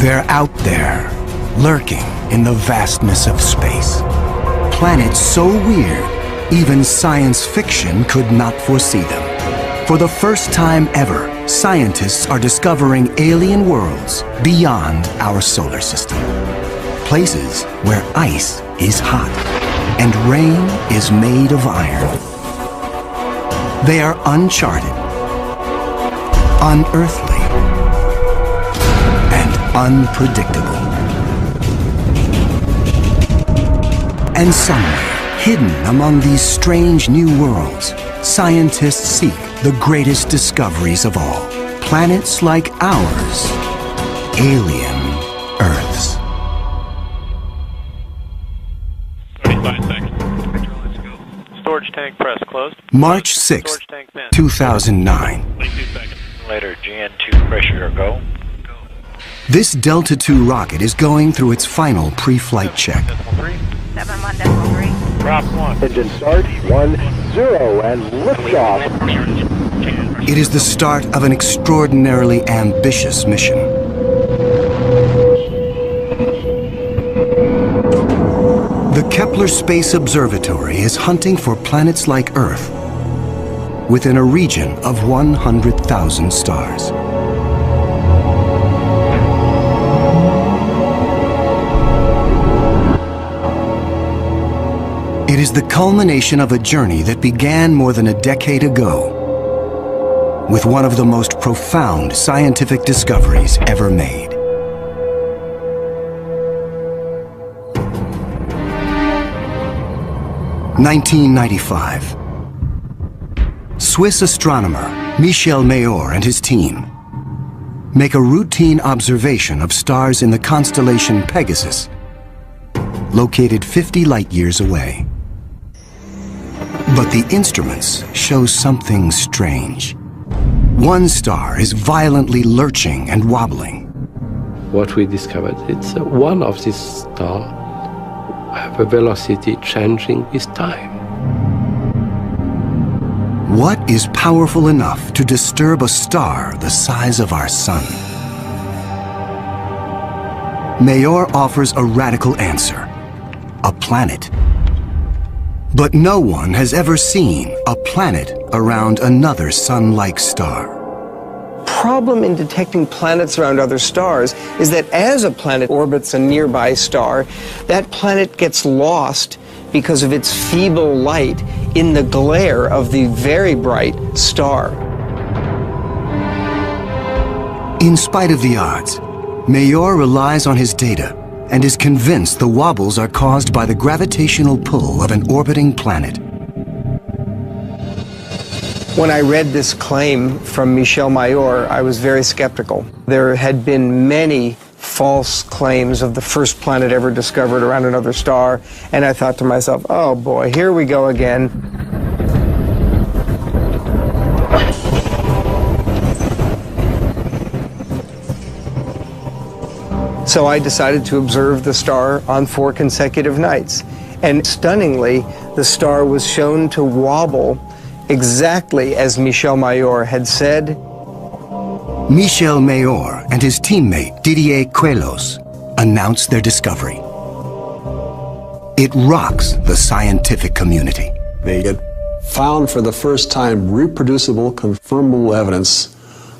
They're out there, lurking in the vastness of space. Planets so weird, even science fiction could not foresee them. For the first time ever, scientists are discovering alien worlds beyond our solar system. Places where ice is hot and rain is made of iron. They are uncharted, unearthly, and unpredictable. And somewhere, hidden among these strange new worlds, scientists seek the greatest discoveries of all. Planets like ours, alien Earths. 35 seconds. Let's go. Storage tank press closed. March 6, 2009. 22 seconds. Later, GN2 pressure go. This Delta II rocket is going through its final pre-flight check. 71.3. Drop 1. Engine start, 1, 0, and liftoff. It is the start of an extraordinarily ambitious mission. The Kepler Space Observatory is hunting for planets like Earth within a region of 100,000 stars. It is the culmination of a journey that began more than a decade ago with one of the most profound scientific discoveries ever made. (1995). Swiss astronomer Michel Mayor and his team make a routine observation of stars in the constellation Pegasus, located 50 light-years away. But the instruments show something strange. One star is violently lurching and wobbling. What we discovered, it's one of these stars have a velocity changing with time. What is powerful enough to disturb a star the size of our sun? Mayor offers a radical answer: a planet. But no one has ever seen a planet around another sun-like star. Problem in detecting planets around other stars is that as a planet orbits a nearby star, that planet gets lost because of its feeble light in the glare of the very bright star. In spite of the odds, Mayor relies on his data and is convinced the wobbles are caused by the gravitational pull of an orbiting planet. When I read this claim from Michel Mayor, I was very skeptical. There had been many false claims of the first planet ever discovered around another star, and I thought to myself, oh boy, here we go again. So I decided to observe the star on 4 consecutive nights. And stunningly, the star was shown to wobble exactly as Michel Mayor had said. Michel Mayor and his teammate Didier Queloz announced their discovery. It rocks the scientific community. They had found for the first time reproducible, confirmable evidence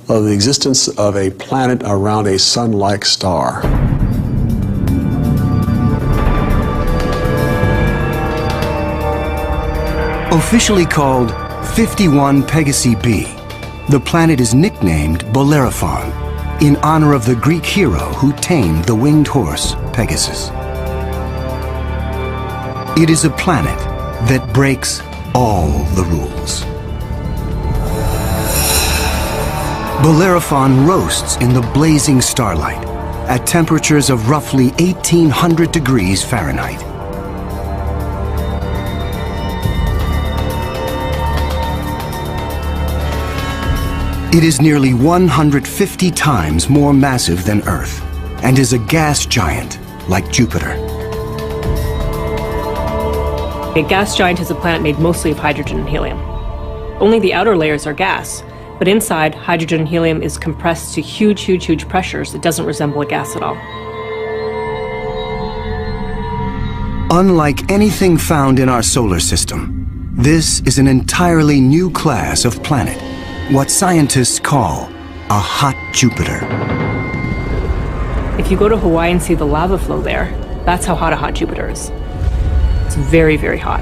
of the existence of a planet around a sun-like star. Officially called 51 Pegasi b, the planet is nicknamed Bellerophon in honor of the Greek hero who tamed the winged horse Pegasus. It is a planet that breaks all the rules. Bellerophon roasts in the blazing starlight at temperatures of roughly 1,800 degrees Fahrenheit. It is nearly 150 times more massive than Earth and is a gas giant like Jupiter. A gas giant is a planet made mostly of hydrogen and helium. Only the outer layers are gas, But inside, hydrogen and helium is compressed to huge, huge, huge pressures. It doesn't resemble a gas at all. Unlike anything found in our solar system, this is an entirely new class of planet, what scientists call a hot Jupiter. If you go to Hawaii and see the lava flow there, that's how hot a hot Jupiter is. It's very, very hot.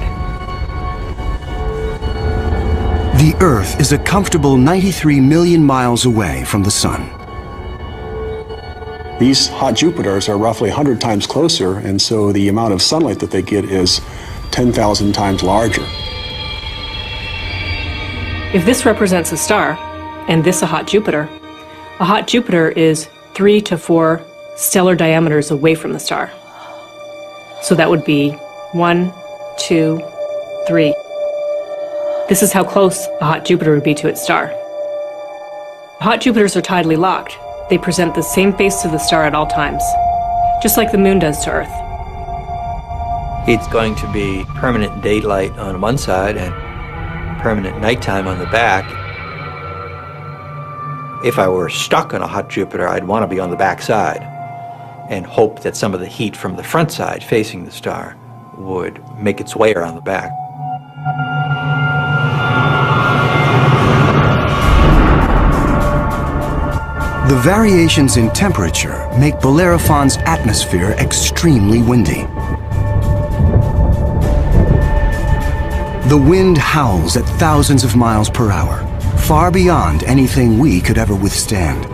The Earth is a comfortable 93 million miles away from the Sun. These hot Jupiters are roughly 100 times closer, and so the amount of sunlight that they get is 10,000 times larger. If this represents a star, and this a hot Jupiter is 3 to 4 stellar diameters away from the star. So that would be 1, 2, 3. This is how close a hot Jupiter would be to its star. Hot Jupiters are tidally locked. They present the same face to the star at all times, just like the moon does to Earth. It's going to be permanent daylight on one side and permanent nighttime on the back. If I were stuck on a hot Jupiter, I'd want to be on the back side and hope that some of the heat from the front side facing the star would make its way around the back. The variations in temperature make Bellerophon's atmosphere extremely windy. The wind howls at thousands of miles per hour, far beyond anything we could ever withstand.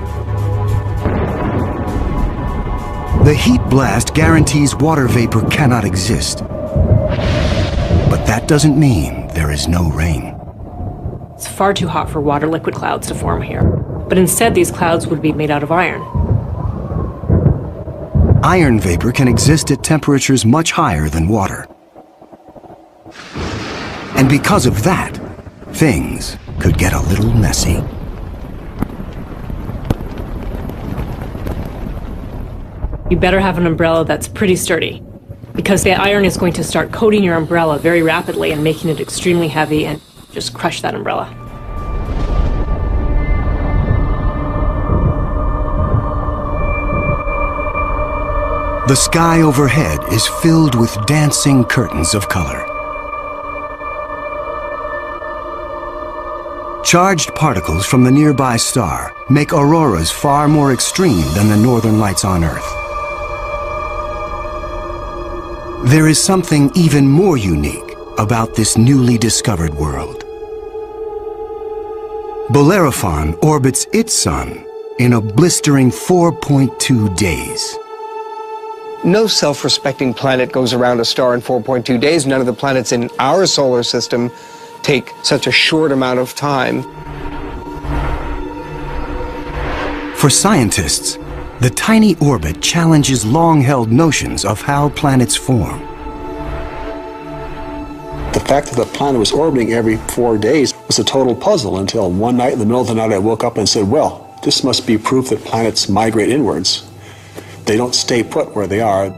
The heat blast guarantees water vapor cannot exist. But that doesn't mean there is no rain. It's far too hot for water liquid clouds to form here. But instead, these clouds would be made out of iron. Iron vapor can exist at temperatures much higher than water. And because of that, things could get a little messy. You better have an umbrella that's pretty sturdy, because the iron is going to start coating your umbrella very rapidly and making it extremely heavy and just crush that umbrella. The sky overhead is filled with dancing curtains of color. Charged particles from the nearby star make auroras far more extreme than the northern lights on Earth. There is something even more unique about this newly discovered world. Bellerophon orbits its sun in a blistering 4.2 days. No self-respecting planet goes around a star in 4.2 days. None of the planets in our solar system take such a short amount of time. For scientists, the tiny orbit challenges long-held notions of how planets form. The fact that the planet was orbiting every 4 days was a total puzzle until one night in the middle of the night I woke up and said, well, this must be proof that planets migrate inwards. They don't stay put where they are.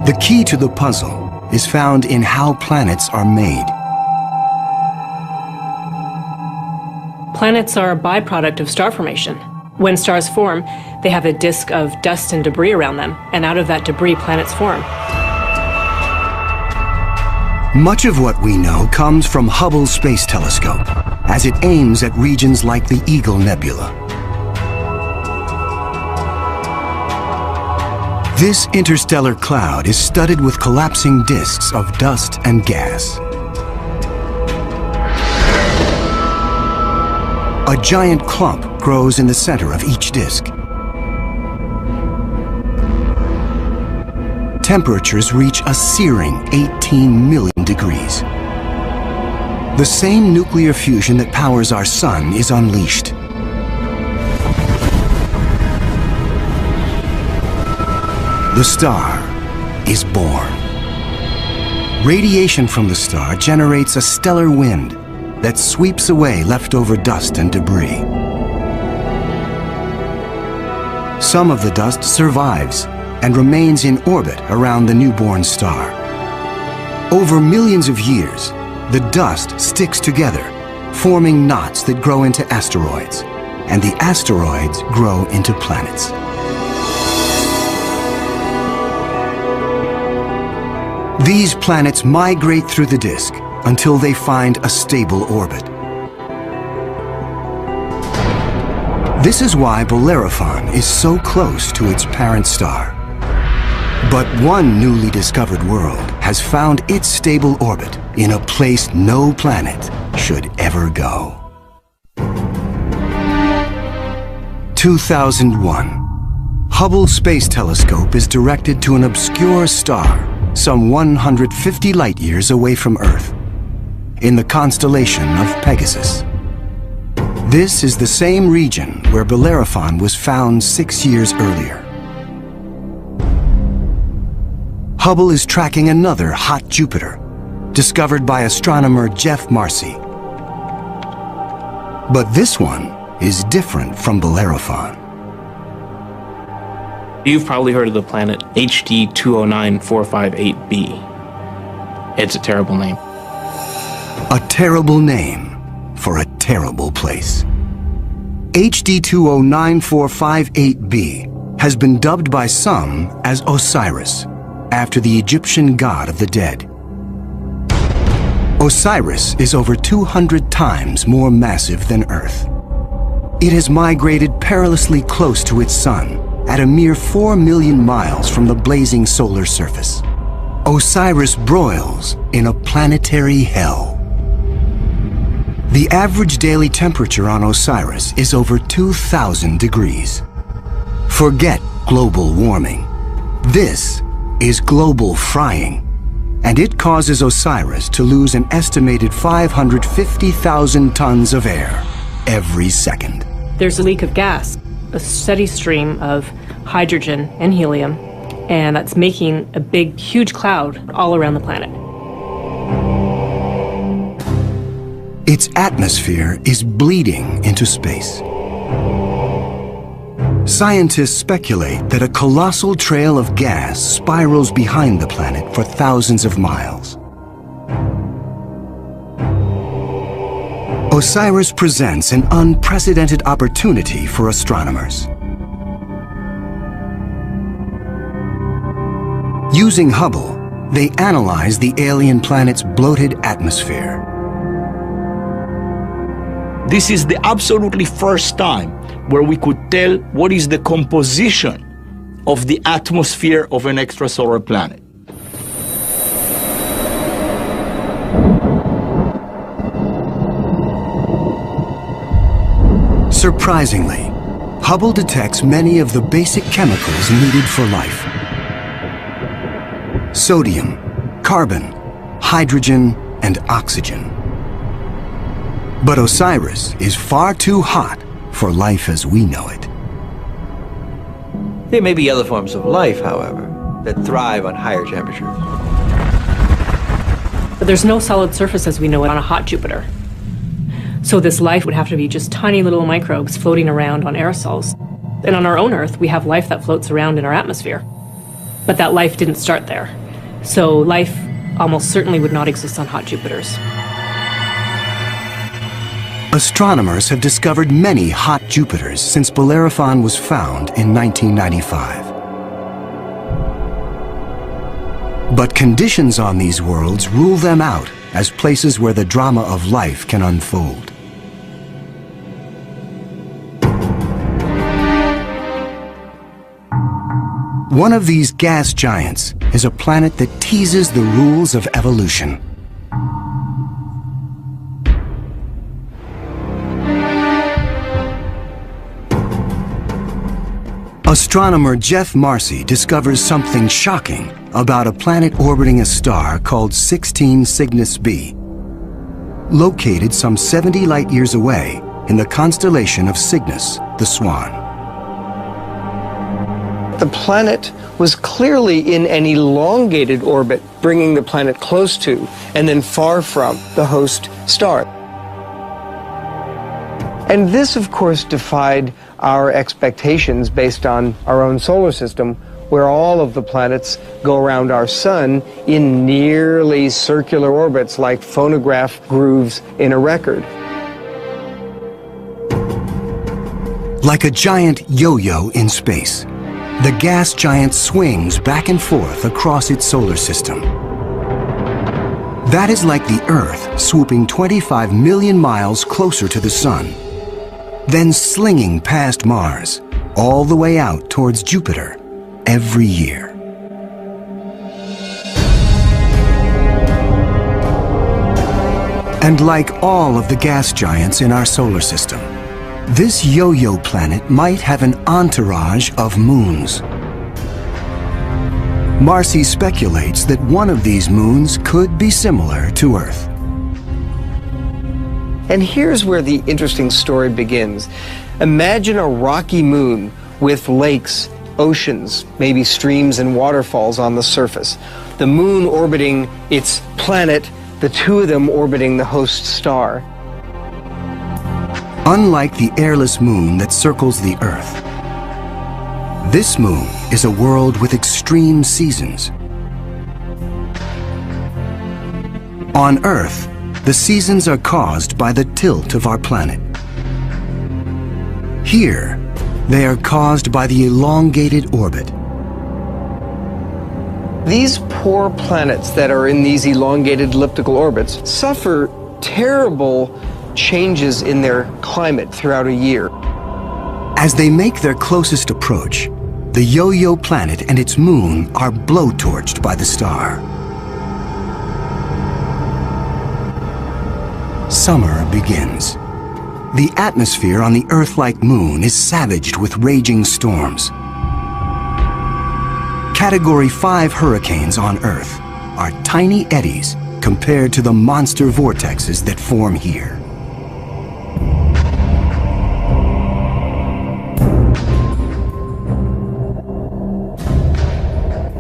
The key to the puzzle is found in how planets are made. Planets are a byproduct of star formation. When stars form, they have a disk of dust and debris around them, and out of that debris, planets form. Much of what we know comes from Hubble's Space Telescope, as it aims at regions like the Eagle Nebula. This interstellar cloud is studded with collapsing disks of dust and gas. A giant clump grows in the center of each disk. Temperatures reach a searing 18 million degrees. The same nuclear fusion that powers our sun is unleashed. The star is born. Radiation from the star generates a stellar wind that sweeps away leftover dust and debris. Some of the dust survives and remains in orbit around the newborn star. Over millions of years, the dust sticks together, forming knots that grow into asteroids, and the asteroids grow into planets. These planets migrate through the disk until they find a stable orbit. This is why Bellerophon is so close to its parent star. But one newly discovered world has found its stable orbit in a place no planet should ever go. 2001. Hubble Space Telescope is directed to an obscure star some 150 light-years away from Earth, in the constellation of Pegasus. This is the same region where Bellerophon was found 6 years earlier. Hubble is tracking another hot Jupiter, discovered by astronomer Jeff Marcy. But this one is different from Bellerophon. You've probably heard of the planet HD 209458b. It's a terrible name. A terrible name for a terrible place. HD 209458b has been dubbed by some as Osiris, after the Egyptian god of the dead. Osiris is over 200 times more massive than Earth. It has migrated perilously close to its sun, at a mere 4 million miles from the blazing solar surface. Osiris broils in a planetary hell. The average daily temperature on Osiris is over 2,000 degrees. Forget global warming. This is global frying, and it causes Osiris to lose an estimated 550,000 tons of air every second. There's a leak of gas, a steady stream of hydrogen and helium, and that's making a big, huge cloud all around the planet. Its atmosphere is bleeding into space. Scientists speculate that a colossal trail of gas spirals behind the planet for thousands of miles. Osiris presents an unprecedented opportunity for astronomers. Using Hubble, they analyze the alien planet's bloated atmosphere. This is the absolutely first time where we could tell what is the composition of the atmosphere of an extrasolar planet. Surprisingly, Hubble detects many of the basic chemicals needed for life. Sodium, carbon, hydrogen, and oxygen. But Osiris is far too hot for life as we know it. There may be other forms of life, however, that thrive on higher temperatures. But there's no solid surface as we know it on a hot Jupiter. So this life would have to be just tiny little microbes floating around on aerosols. And on our own Earth, we have life that floats around in our atmosphere. But that life didn't start there. So life almost certainly would not exist on hot Jupiters. Astronomers have discovered many hot Jupiters since Bellerophon was found in 1995. But conditions on these worlds rule them out as places where the drama of life can unfold. One of these gas giants is a planet that teases the rules of evolution. Astronomer Jeff Marcy discovers something shocking about a planet orbiting a star called 16 Cygnus b, located some 70 light-years away in the constellation of Cygnus, the Swan. The planet was clearly in an elongated orbit, bringing the planet close to and then far from the host star. And this, of course, defied our expectations based on our own solar system, where all of the planets go around our sun in nearly circular orbits like phonograph grooves in a record. Like a giant yo-yo in space, the gas giant swings back and forth across its solar system. That is like the Earth swooping 25 million miles closer to the Sun, then slinging past Mars, all the way out towards Jupiter every year. And like all of the gas giants in our solar system, this yo-yo planet might have an entourage of moons. Marcy speculates that one of these moons could be similar to Earth. And here's where the interesting story begins. Imagine a rocky moon with lakes, oceans, maybe streams and waterfalls on the surface. The moon orbiting its planet, the two of them orbiting the host star. Unlike the airless moon that circles the Earth, this moon is a world with extreme seasons. On Earth, the seasons are caused by the tilt of our planet. Here, they are caused by the elongated orbit. These poor planets that are in these elongated elliptical orbits suffer terrible changes in their climate throughout a year. As they make their closest approach, the yo-yo planet and its moon are blowtorched by the star. Summer begins. The atmosphere on the Earth-like moon is savaged with raging storms. Category 5 hurricanes on Earth are tiny eddies compared to the monster vortexes that form here.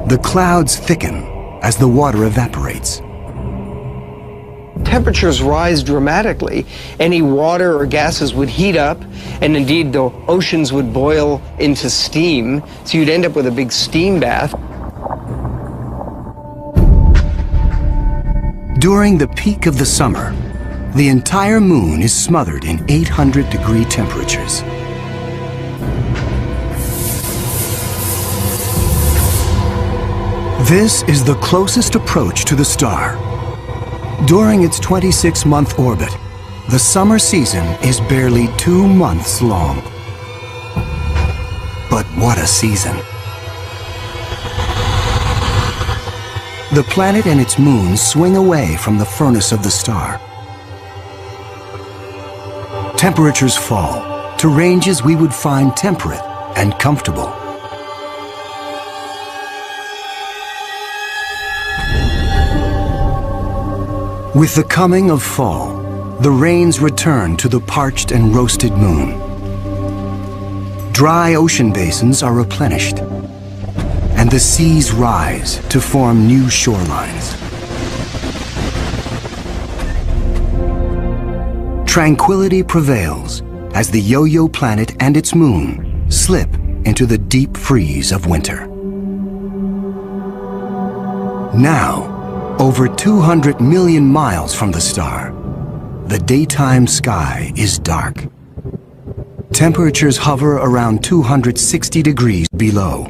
The clouds thicken as the water evaporates. Temperatures rise dramatically. Any water or gases would heat up, and indeed the oceans would boil into steam, so you'd end up with a big steam bath. During the peak of the summer, the entire moon is smothered in 800-degree temperatures. This is the closest approach to the star. During its 26-month orbit, the summer season is barely 2 months long. But what a season! The planet and its moon swing away from the furnace of the star. Temperatures fall to ranges we would find temperate and comfortable. With the coming of fall, the rains return to the parched and roasted moon. Dry ocean basins are replenished, and the seas rise to form new shorelines. Tranquility prevails as the yo-yo planet and its moon slip into the deep freeze of winter. Now, over 200 million miles from the star, the daytime sky is dark. Temperatures hover around 260 degrees below.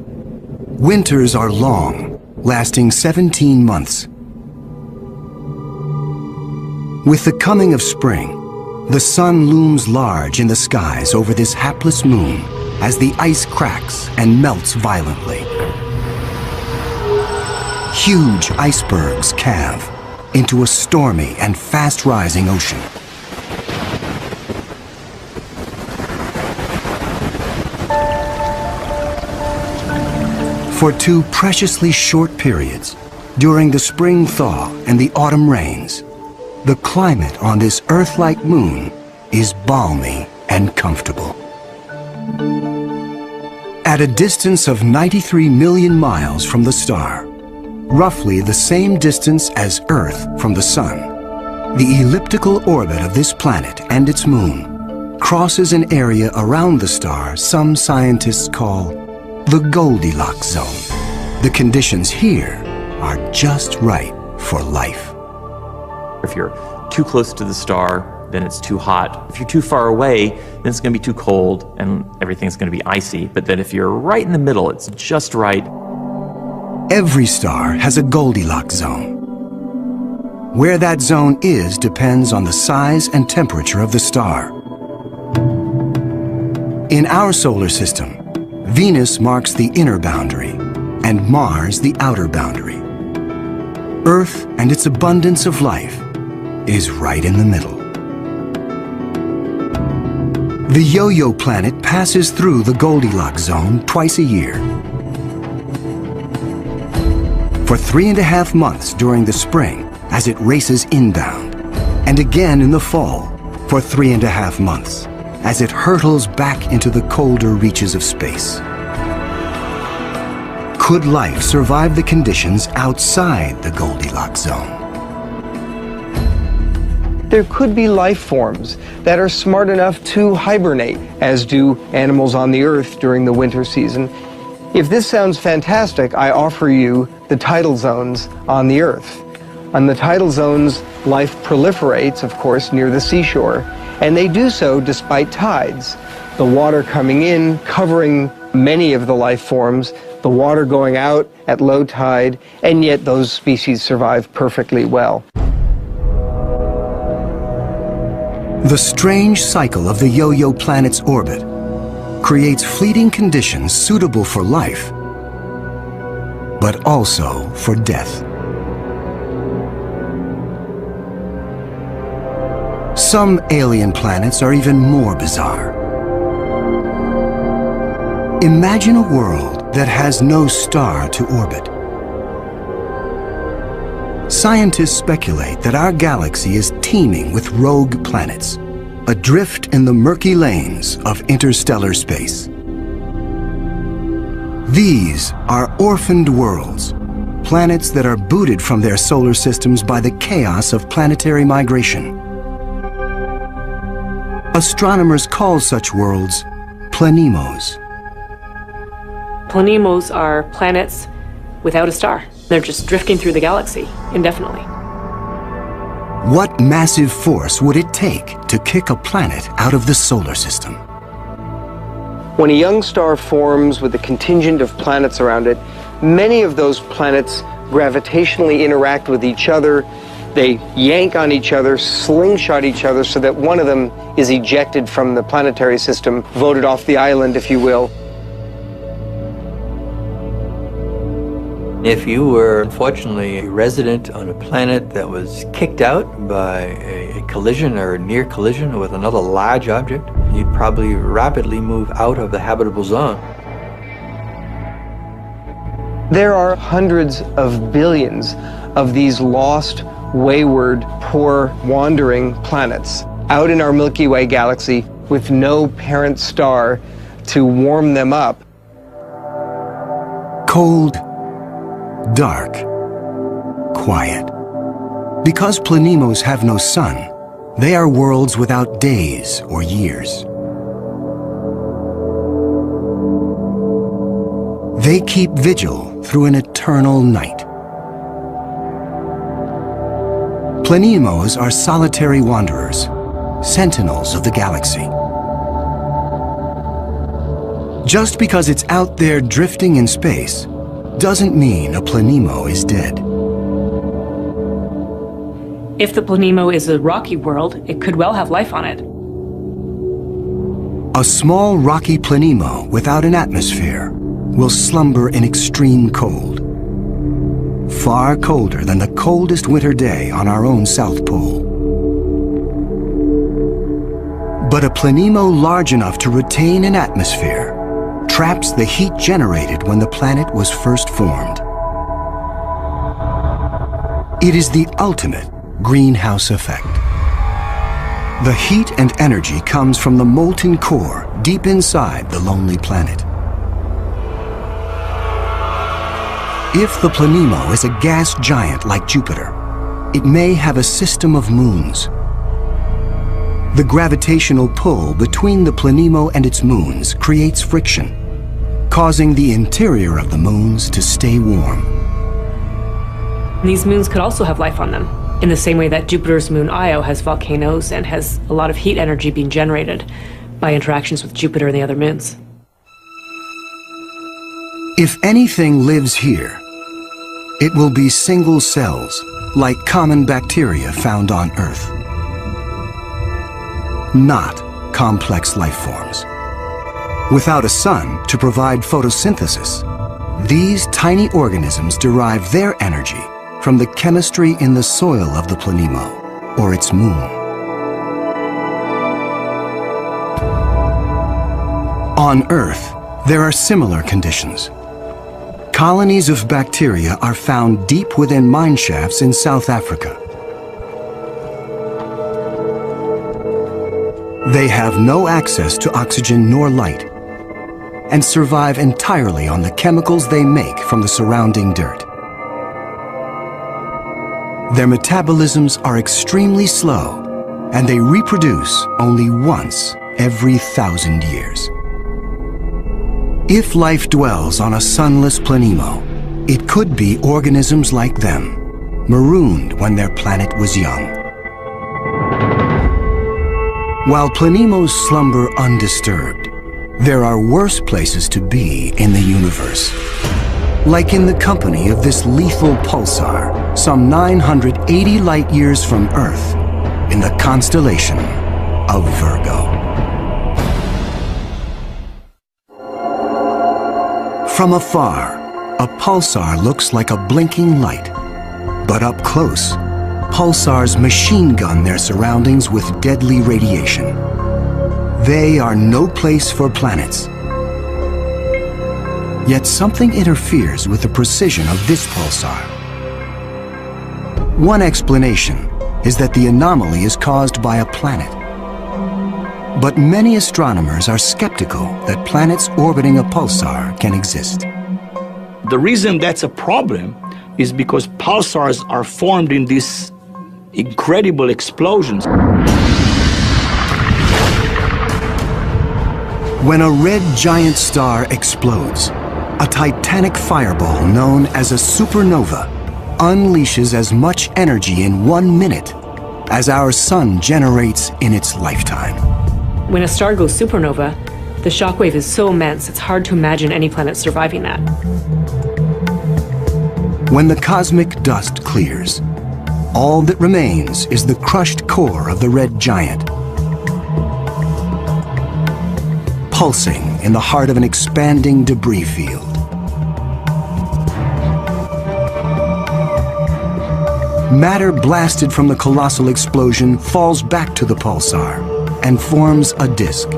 Winters are long, lasting 17 months. With the coming of spring, the sun looms large in the skies over this hapless moon as the ice cracks and melts violently. Huge icebergs calve into a stormy and fast-rising ocean. For 2 preciously short periods, during the spring thaw and the autumn rains, the climate on this Earth-like moon is balmy and comfortable. At a distance of 93 million miles from the star, roughly the same distance as Earth from the Sun, the elliptical orbit of this planet and its moon crosses an area around the star some scientists call the Goldilocks zone. The conditions here are just right for life. If you're too close to the star, then it's too hot. If you're too far away, then it's going to be too cold and everything's going to be icy. But then if you're right in the middle, it's just right. Every star has a Goldilocks zone. Where that zone is depends on the size and temperature of the star. In our solar system, Venus marks the inner boundary and Mars the outer boundary. Earth and its abundance of life is right in the middle. The Yo-Yo planet passes through the Goldilocks zone twice a year. For 3.5 months during the spring as it races inbound, and again in the fall for 3.5 months as it hurtles back into the colder reaches of space. Could life survive the conditions outside the Goldilocks zone? There could be life forms that are smart enough to hibernate, as do animals on the Earth during the winter season. If this sounds fantastic, I offer you the tidal zones on the Earth. On the tidal zones, life proliferates, of course, near the seashore, and they do so despite tides. The water coming in, covering many of the life forms, the water going out at low tide, and yet those species survive perfectly well. The strange cycle of the Yo-Yo planet's orbit creates fleeting conditions suitable for life, but also for death. Some alien planets are even more bizarre. Imagine a world that has no star to orbit. Scientists speculate that our galaxy is teeming with rogue planets, adrift in the murky lanes of interstellar space. These are orphaned worlds, planets that are booted from their solar systems by the chaos of planetary migration. Astronomers call such worlds planemos. Planemos are planets without a star. They're just drifting through the galaxy indefinitely. What massive force would it take to kick a planet out of the solar system? When a young star forms with a contingent of planets around it, many of those planets gravitationally interact with each other. They yank on each other, slingshot each other, so that one of them is ejected from the planetary system, voted off the island, if you will. If you were, unfortunately, a resident on a planet that was kicked out by a collision or a near collision with another large object, you'd probably rapidly move out of the habitable zone. There are hundreds of billions of these lost, wayward, poor, wandering planets out in our Milky Way galaxy with no parent star to warm them up. Cold, dark, quiet. Because planemos have no sun, they are worlds without days or years. They keep vigil through an eternal night. Planemos are solitary wanderers, sentinels of the galaxy. Just because it's out there drifting in space doesn't mean a planemo is dead. If the planemo is a rocky world, it could well have life on it. A small rocky planemo without an atmosphere will slumber in extreme cold, far colder than the coldest winter day on our own South Pole. But a planemo large enough to retain an atmosphere traps the heat generated when the planet was first formed. It is the ultimate greenhouse effect. The heat and energy comes from the molten core deep inside the lonely planet. If the planemo is a gas giant like Jupiter, it may have a system of moons. The gravitational pull between the planemo and its moons creates friction, causing the interior of the moons to stay warm. These moons could also have life on them, in the same way that Jupiter's moon Io has volcanoes and has a lot of heat energy being generated by interactions with Jupiter and the other moons. If anything lives here, it will be single cells, like common bacteria found on Earth. Not complex life forms. Without a sun to provide photosynthesis, these tiny organisms derive their energy from the chemistry in the soil of the planemo, or its moon. On Earth, there are similar conditions. Colonies of bacteria are found deep within mine shafts in South Africa. They have no access to oxygen nor light and survive entirely on the chemicals they make from the surrounding dirt. Their metabolisms are extremely slow, and they reproduce only once every 1,000 years. If life dwells on a sunless planemo, it could be organisms like them, marooned when their planet was young. While planemos slumber undisturbed, there are worse places to be in the universe. Like in the company of this lethal pulsar, some 980 light-years from Earth, in the constellation of Virgo. From afar, a pulsar looks like a blinking light, but up close, pulsars machine gun their surroundings with deadly radiation. They are no place for planets. Yet something interferes with the precision of this pulsar. One explanation is that the anomaly is caused by a planet. But many astronomers are skeptical that planets orbiting a pulsar can exist. The reason that's a problem is because pulsars are formed in these incredible explosions. When a red giant star explodes, a titanic fireball known as a supernova unleashes as much energy in 1 minute as our sun generates in its lifetime. When a star goes supernova, the shockwave is so immense it's hard to imagine any planet surviving that. When the cosmic dust clears, all that remains is the crushed core of the red giant, pulsing in the heart of an expanding debris field. Matter blasted from the colossal explosion falls back to the pulsar and forms a disk.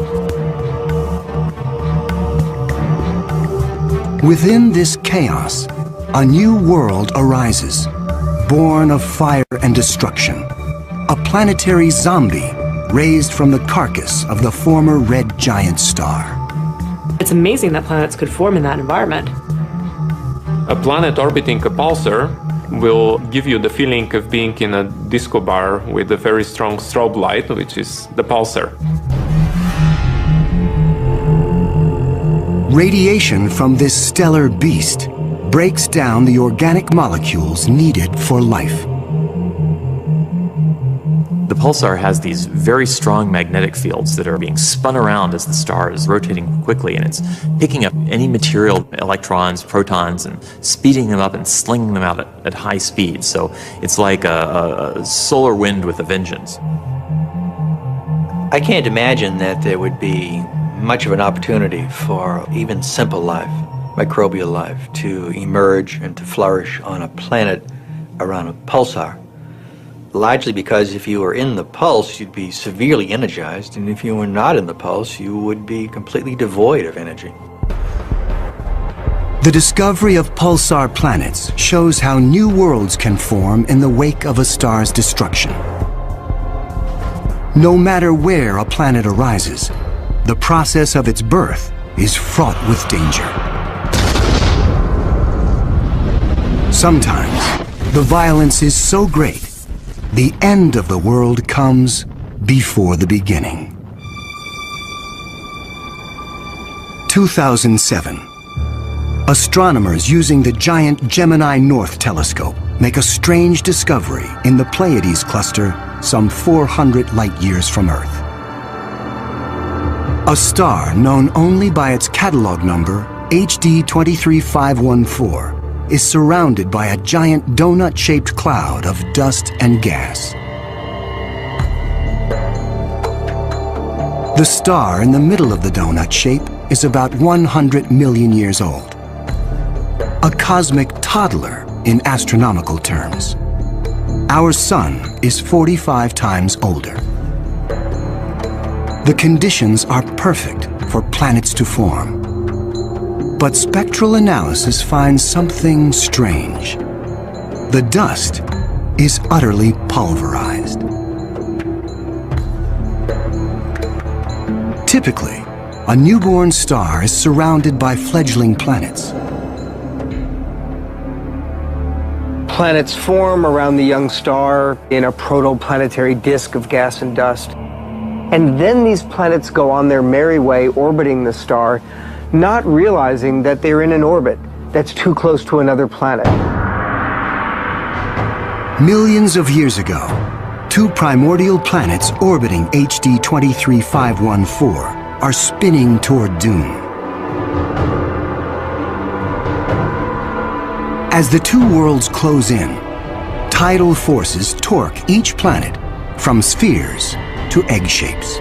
Within this chaos, a new world arises, born of fire and destruction, a planetary zombie raised from the carcass of the former red giant star. It's amazing that planets could form in that environment. A planet orbiting a pulsar will give you the feeling of being in a disco bar with a very strong strobe light, which is the pulsar. Radiation from this stellar beast breaks down the organic molecules needed for life. The pulsar has these very strong magnetic fields that are being spun around as the star is rotating quickly, and it's picking up any material, electrons, protons, and speeding them up and slinging them out at high speed. So it's like a solar wind with a vengeance. I can't imagine that there would be much of an opportunity for even simple life, microbial life, to emerge and to flourish on a planet around a pulsar. Largely because if you were in the pulse, you'd be severely energized, and if you were not in the pulse, you would be completely devoid of energy. The discovery of pulsar planets shows how new worlds can form in the wake of a star's destruction. No matter where a planet arises, the process of its birth is fraught with danger. Sometimes, the violence is so great, the end of the world comes before the beginning. 2007, Astronomers using the giant Gemini North telescope make a strange discovery in the Pleiades cluster some 400 light-years from Earth. A star known only by its catalog number, HD 23514, is surrounded by a giant donut-shaped cloud of dust and gas. The star in the middle of the donut shape is about 100 million years old. A cosmic toddler in astronomical terms. Our Sun is 45 times older. The conditions are perfect for planets to form. But spectral analysis finds something strange. The dust is utterly pulverized. Typically, a newborn star is surrounded by fledgling planets. Planets form around the young star in a protoplanetary disk of gas and dust. And then these planets go on their merry way orbiting the star, not realizing that they're in an orbit that's too close to another planet. Millions of years ago, two primordial planets orbiting HD 23514 are spinning toward doom. As the two worlds close in, tidal forces torque each planet from spheres to egg shapes.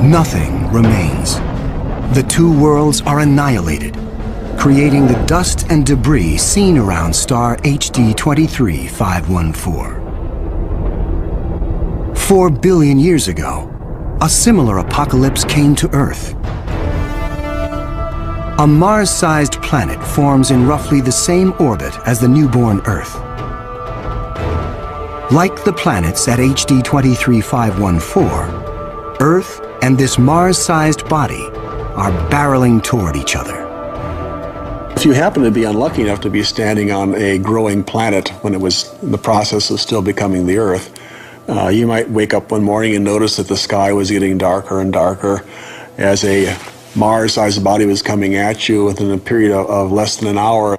Nothing remains. The two worlds are annihilated, creating the dust and debris seen around star HD 23514. 4 billion years ago, a similar apocalypse came to Earth. A Mars-sized planet forms in roughly the same orbit as the newborn Earth. Like the planets at HD 23514, Earth and this Mars-sized body are barreling toward each other. If you happen to be unlucky enough to be standing on a growing planet when it was in the process of still becoming the Earth, you might wake up one morning and notice that the sky was getting darker and darker as a Mars-sized body was coming at you within a period of less than an hour.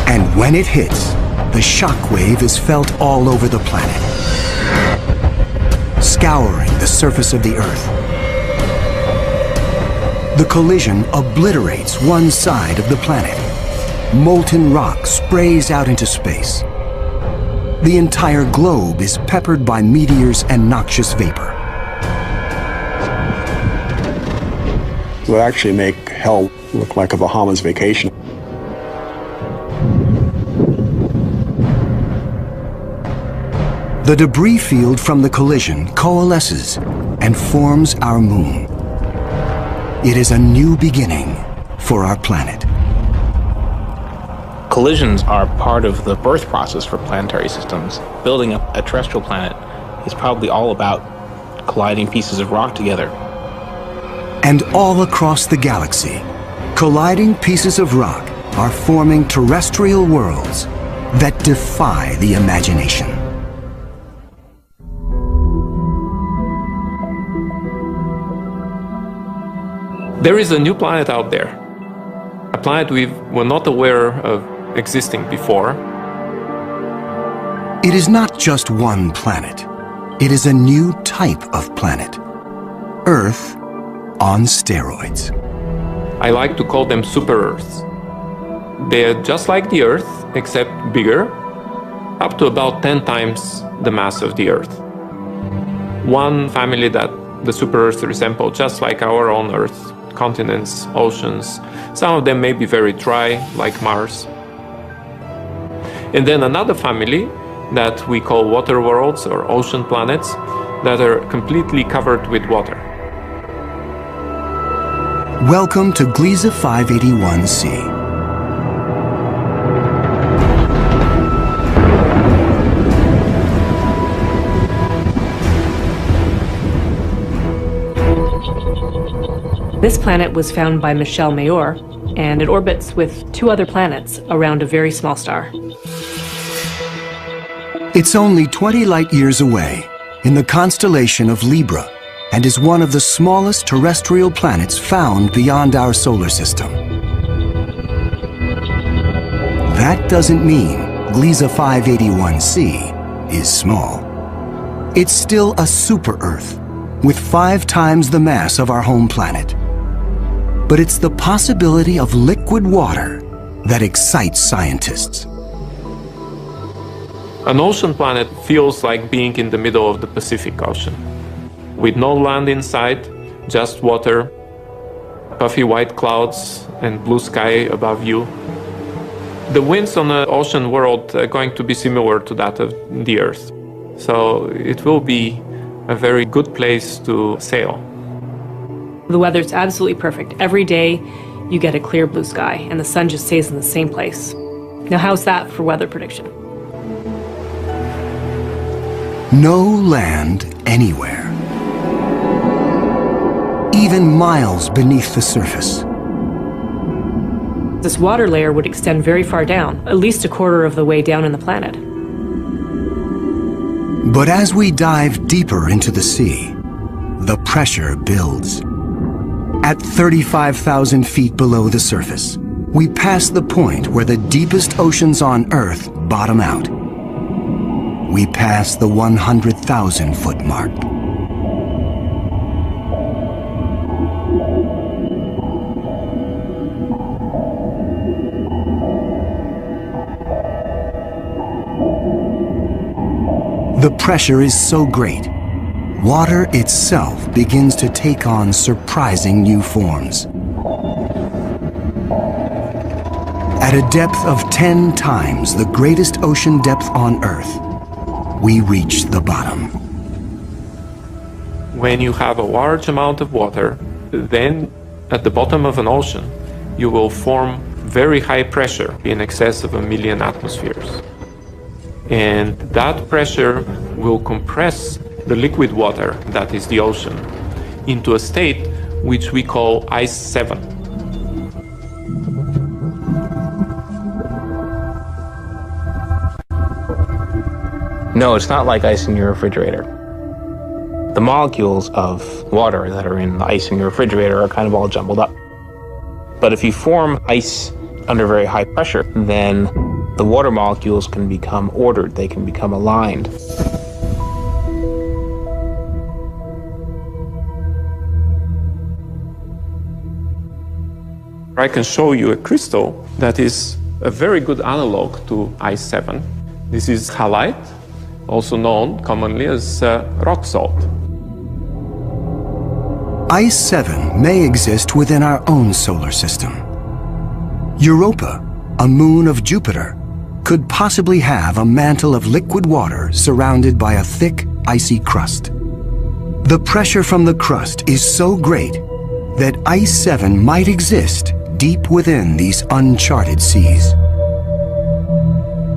And when it hits, the shock wave is felt all over the planet, scouring the surface of the Earth. The collision obliterates one side of the planet. Molten rock sprays out into space. The entire globe is peppered by meteors and noxious vapor. It would actually make hell look like a Bahamas vacation. The debris field from the collision coalesces and forms our moon. It is a new beginning for our planet. Collisions are part of the birth process for planetary systems. Building up a terrestrial planet is probably all about colliding pieces of rock together. And all across the galaxy, colliding pieces of rock are forming terrestrial worlds that defy the imagination. There is a new planet out there, a planet we were not aware of existing before. It is not just one planet. It is a new type of planet. Earth on steroids. I like to call them super-Earths. They're just like the Earth, except bigger, up to about 10 times the mass of the Earth. One family that the super-Earths resemble just like our own Earth. Continents, oceans. Some of them may be very dry, like Mars. And then another family that we call water worlds or ocean planets that are completely covered with water. Welcome to Gliese 581c. This planet was found by Michel Mayor, and it orbits with 2 other planets around a very small star. It's only 20 light-years away in the constellation of Libra and is one of the smallest terrestrial planets found beyond our solar system. That doesn't mean Gliese 581c is small. It's still a super-Earth with 5 times the mass of our home planet. But it's the possibility of liquid water that excites scientists. An ocean planet feels like being in the middle of the Pacific Ocean, with no land inside, just water, puffy white clouds, and blue sky above you. The winds on the ocean world are going to be similar to that of the Earth. So it will be a very good place to sail. The weather's absolutely perfect. Every day you get a clear blue sky and the sun just stays in the same place. Now how's that for weather prediction? No land anywhere. Even miles beneath the surface. This water layer would extend very far down, at least a quarter of the way down in the planet. But as we dive deeper into the sea, the pressure builds. At 35,000 feet below the surface, we pass the point where the deepest oceans on Earth bottom out. We pass the 100,000-foot mark. The pressure is so great, water itself begins to take on surprising new forms. At a depth of 10 times the greatest ocean depth on Earth, we reach the bottom. When you have a large amount of water, then at the bottom of an ocean, you will form very high pressure in excess of 1 million atmospheres. And that pressure will compress the liquid water, that is the ocean, into a state which we call ice 7. No, it's not like ice in your refrigerator. The molecules of water that are in the ice in your refrigerator are kind of all jumbled up. But if you form ice under very high pressure, then the water molecules can become ordered, they can become aligned. I can show you a crystal that is a very good analog to ice 7. This is halite, also known commonly as rock salt. Ice 7 may exist within our own solar system. Europa, a moon of Jupiter, could possibly have a mantle of liquid water surrounded by a thick, icy crust. The pressure from the crust is so great that Ice 7 might exist deep within these uncharted seas.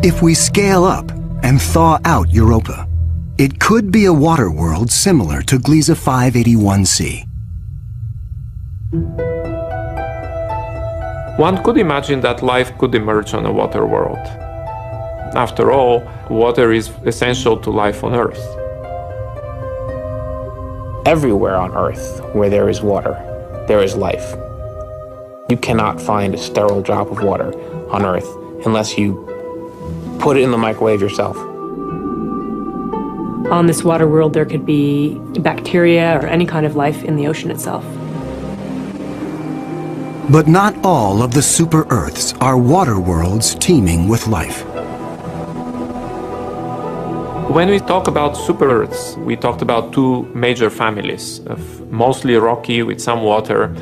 If we scale up and thaw out Europa, it could be a water world similar to Gliese 581c. One could imagine that life could emerge on a water world. After all, water is essential to life on Earth. Everywhere on Earth where there is water, there is life. You cannot find a sterile drop of water on Earth unless you put it in the microwave yourself. On this water world, there could be bacteria or any kind of life in the ocean itself. But not all of the super-Earths are water worlds teeming with life. When we talk about super-Earths, we talked about 2 major families of mostly rocky with some water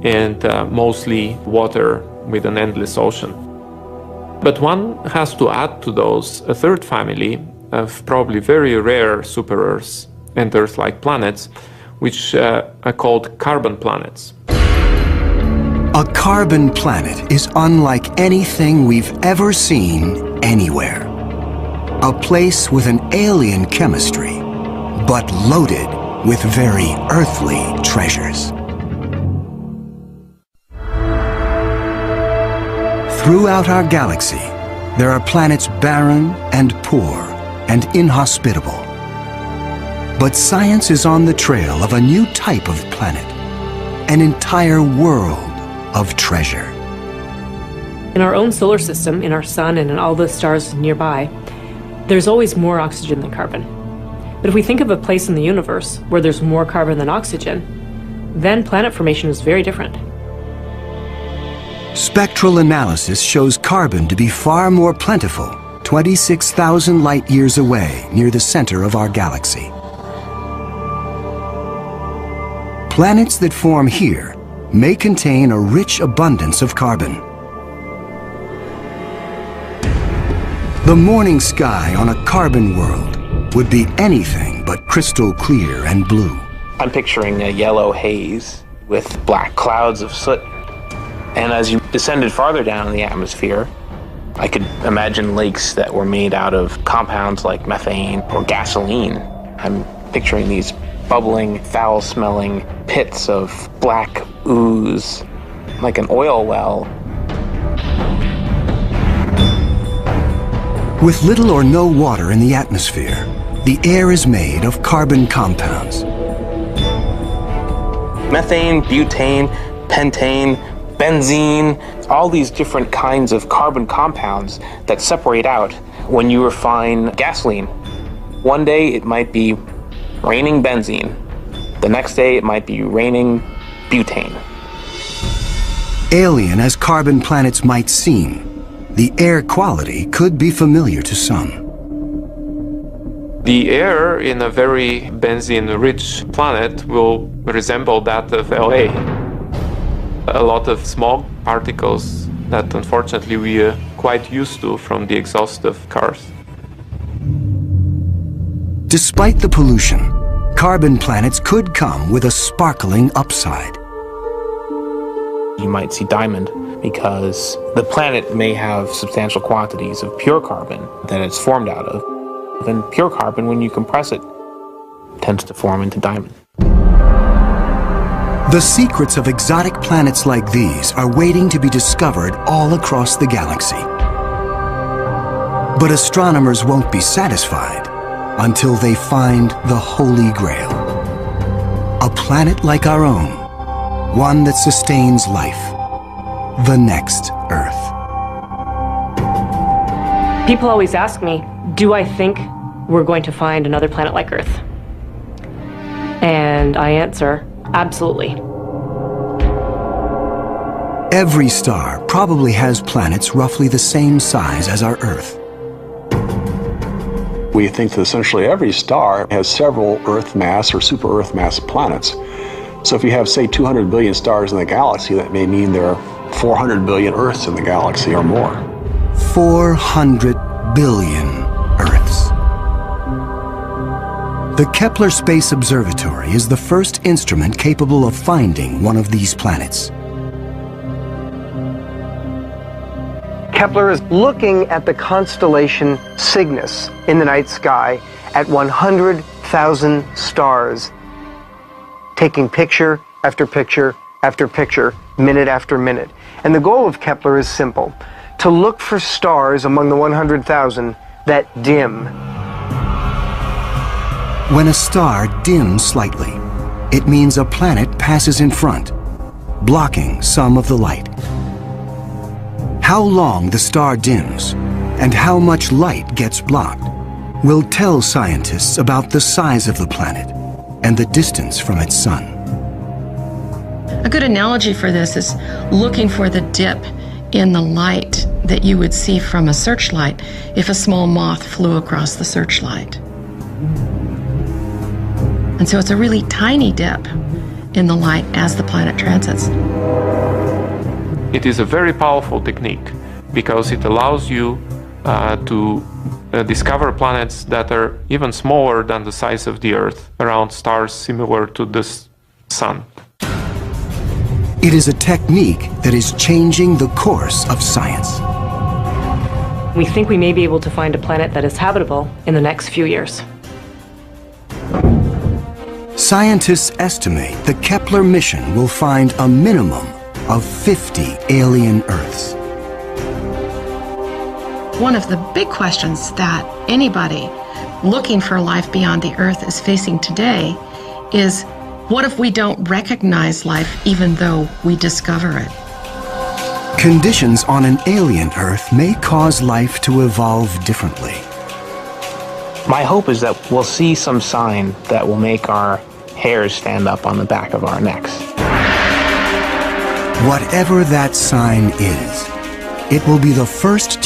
and mostly water with an endless ocean. But one has to add to those a 3rd family of probably very rare super-Earths and Earth-like planets, which are called carbon planets. A carbon planet is unlike anything we've ever seen anywhere. A place with an alien chemistry, but loaded with very earthly treasures. Throughout our galaxy, there are planets barren and poor and inhospitable. But science is on the trail of a new type of planet, an entire world of treasure. In our own solar system, in our sun and in all the stars nearby, there's always more oxygen than carbon. But if we think of a place in the universe where there's more carbon than oxygen, then planet formation is very different. Spectral analysis shows carbon to be far more plentiful, 26,000 light-years away near the center of our galaxy. Planets that form here may contain a rich abundance of carbon. The morning sky on a carbon world would be anything but crystal clear and blue. I'm picturing a yellow haze with black clouds of soot. And as you descended farther down in the atmosphere, I could imagine lakes that were made out of compounds like methane or gasoline. I'm picturing these bubbling, foul-smelling pits of black ooze, like an oil well. With little or no water in the atmosphere, the air is made of carbon compounds. Methane, butane, pentane, benzene, all these different kinds of carbon compounds that separate out when you refine gasoline. One day it might be raining benzene. The next day it might be raining butane. Alien as carbon planets might seem, the air quality could be familiar to some. The air in a very benzene-rich planet will resemble that of LA. A lot of small particles that unfortunately we are quite used to from the exhaust of cars. Despite the pollution, carbon planets could come with a sparkling upside. You might see diamond because the planet may have substantial quantities of pure carbon that it's formed out of. And pure carbon, when you compress it, tends to form into diamond. The secrets of exotic planets like these are waiting to be discovered all across the galaxy. But astronomers won't be satisfied until they find the Holy Grail. A planet like our own, one that sustains life, the next Earth. People always ask me, do I think we're going to find another planet like Earth? And I answer, absolutely. Every star probably has planets roughly the same size as our Earth. We think that essentially every star has several Earth mass or super Earth mass planets. So if you have, say, 200 billion stars in the galaxy, that may mean there are 400 billion Earths in the galaxy or more. 400 billion Earths. The Kepler Space Observatory is the first instrument capable of finding one of these planets. Kepler is looking at the constellation Cygnus in the night sky at 100,000 stars, taking picture after picture after picture, minute after minute. And the goal of Kepler is simple: to look for stars among the 100,000 that dim. When a star dims slightly, it means a planet passes in front, blocking some of the light. How long the star dims and how much light gets blocked will tell scientists about the size of the planet and the distance from its sun. A good analogy for this is looking for the dip in the light that you would see from a searchlight if a small moth flew across the searchlight. And so it's a really tiny dip in the light as the planet transits. It is a very powerful technique because it allows you to discover planets that are even smaller than the size of the Earth around stars similar to the Sun. It is a technique that is changing the course of science. We think we may be able to find a planet that is habitable in the next few years. Scientists estimate the Kepler mission will find a minimum of 50 alien Earths. One of the big questions that anybody looking for life beyond the Earth is facing today is, what if we don't recognize life even though we discover it? Conditions on an alien Earth may cause life to evolve differently. My hope is that we'll see some sign that will make our hairs stand up on the back of our necks. Whatever that sign is, it will be the first